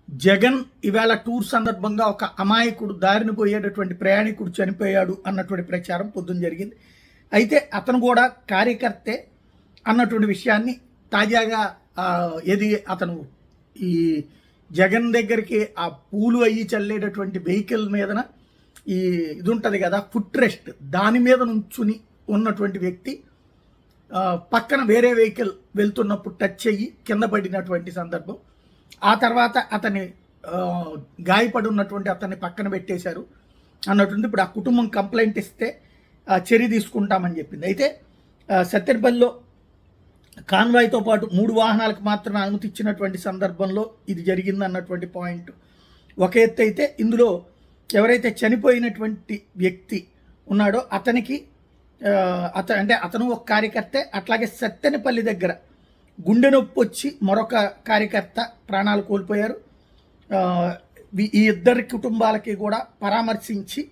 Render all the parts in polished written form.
జగన్ ఇవాళ టూర్ సందర్భంగా ఒక అమాయకుడు దారిని పోయేటటువంటి ప్రయాణికుడు చనిపోయాడు అన్నటువంటి ప్రచారం పొద్దున జరిగింది. అయితే అతను కూడా కార్యకర్తే అన్నటువంటి విషయాన్ని తాజాగా ఏది అతను ఈ జగన్ దగ్గరికి ఆ పూలు అయ్యి చల్లేటటువంటి వెహికల్ మీదన ఈ ఇది ఉంటుంది కదా ఫుట్ రెస్ట్, దాని మీద నుంచుని ఉన్నటువంటి వ్యక్తి పక్కన వేరే వెహికల్ వెళ్తున్నప్పుడు టచ్ అయ్యి కింద పడినటువంటి సందర్భం. ఆ తర్వాత అతని గాయపడి ఉన్నటువంటి అతన్ని పక్కన పెట్టేశారు అన్నట్టుంది. ఇప్పుడు ఆ కుటుంబం కంప్లైంట్ ఇస్తే చర్య తీసుకుంటామని చెప్పింది. అయితే సత్తెనపల్లిలో కాన్వాయ్తో పాటు 3 వాహనాలకు మాత్రమే అనుమతి ఇచ్చినటువంటి సందర్భంలో ఇది జరిగింది అన్నటువంటి పాయింట్ ఒక ఎత్తు అయితే, ఇందులో ఎవరైతే చనిపోయినటువంటి వ్యక్తి ఉన్నాడో అతనికి అతను ఒక కార్యకర్తే. అట్లాగే సత్తెనపల్లి దగ్గర గుండె నొప్పి వచ్చి మరొక కార్యకర్త ప్రాణాలు కోల్పోయారు. ఈ ఇద్దరి కుటుంబాలకి కూడా పరామర్శించి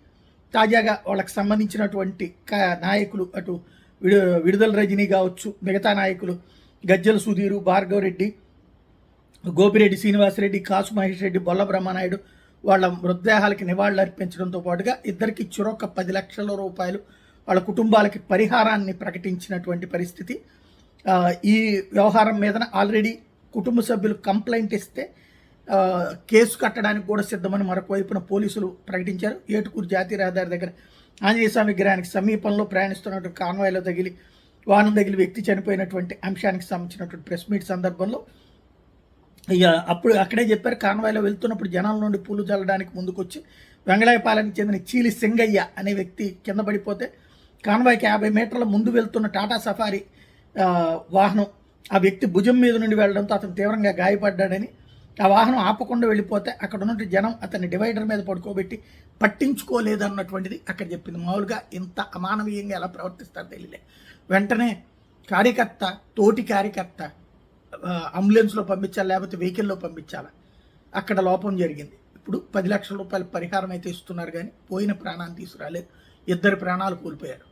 తాజాగా వాళ్ళకి సంబంధించినటువంటి నాయకులు, అటు విడుదల రజనీ కావచ్చు, మిగతా నాయకులు గజ్జల సుధీరు, భార్గవరెడ్డి, గోపిరెడ్డి శ్రీనివాసరెడ్డి, కాసు మహేష్ రెడ్డి, బొల్ల బ్రహ్మనాయుడు వాళ్ళ మృతదేహాలకి నివాళులు అర్పించడంతో పాటుగా ఇద్దరికి చెరొక 10 లక్షల రూపాయలు వాళ్ళ కుటుంబాలకి పరిహారాన్ని ప్రకటించినటువంటి పరిస్థితి. ఈ వ్యవహారం మీద ఆల్రెడీ కుటుంబ సభ్యులు కంప్లైంట్ ఇస్తే కేసు కట్టడానికి కూడా సిద్ధమని మరొక వైపున పోలీసులు ప్రకటించారు. ఏటుకూరు జాతీయ రహదారి దగ్గర ఆంజనేయస్వామి విగ్రహానికి సమీపంలో ప్రయాణిస్తున్నటువంటి కాన్వాయ్లో వాహనం తగిలి వ్యక్తి చనిపోయినటువంటి అంశానికి సంబంధించినటువంటి ప్రెస్ మీట్ సందర్భంలో ఇక అప్పుడు అక్కడే చెప్పారు, కాన్వాయ్లో వెళ్తున్నప్పుడు జనాల నుండి పూలు చల్లడానికి ముందుకొచ్చి వెంగళాయపాలెంకి చెందిన చీలి సింగయ్య అనే వ్యక్తి కింద పడిపోతే కాన్వాయ్కి 50 మీటర్ల ముందు వెళ్తున్న టాటా సఫారీ వాహనం ఆ వ్యక్తి భుజం మీద నుండి వెళ్ళడంతో అతను తీవ్రంగా గాయపడ్డాడని, ఆ వాహనం ఆపకుండా వెళ్ళిపోతే అక్కడ ఉన్నట్టు జనం అతన్ని డివైడర్ మీద పడుకోబెట్టి పట్టించుకోలేదన్నటువంటిది అక్కడ చెప్పింది. మామూలుగా ఇంత అమానవీయంగా ఎలా ప్రవర్తిస్తారో తెలియలే. వెంటనే కార్యకర్త, తోటి కార్యకర్త అంబులెన్స్లో పంపించాలి, లేకపోతే వెహికల్లో పంపించాలి. అక్కడ లోపం జరిగింది. ఇప్పుడు 10 లక్షల రూపాయల పరిహారం అయితే ఇస్తున్నారు, కానీ పోయిన ప్రాణాన్ని తీసుకురాలేదు. 2 ప్రాణాలు కోల్పోయారు.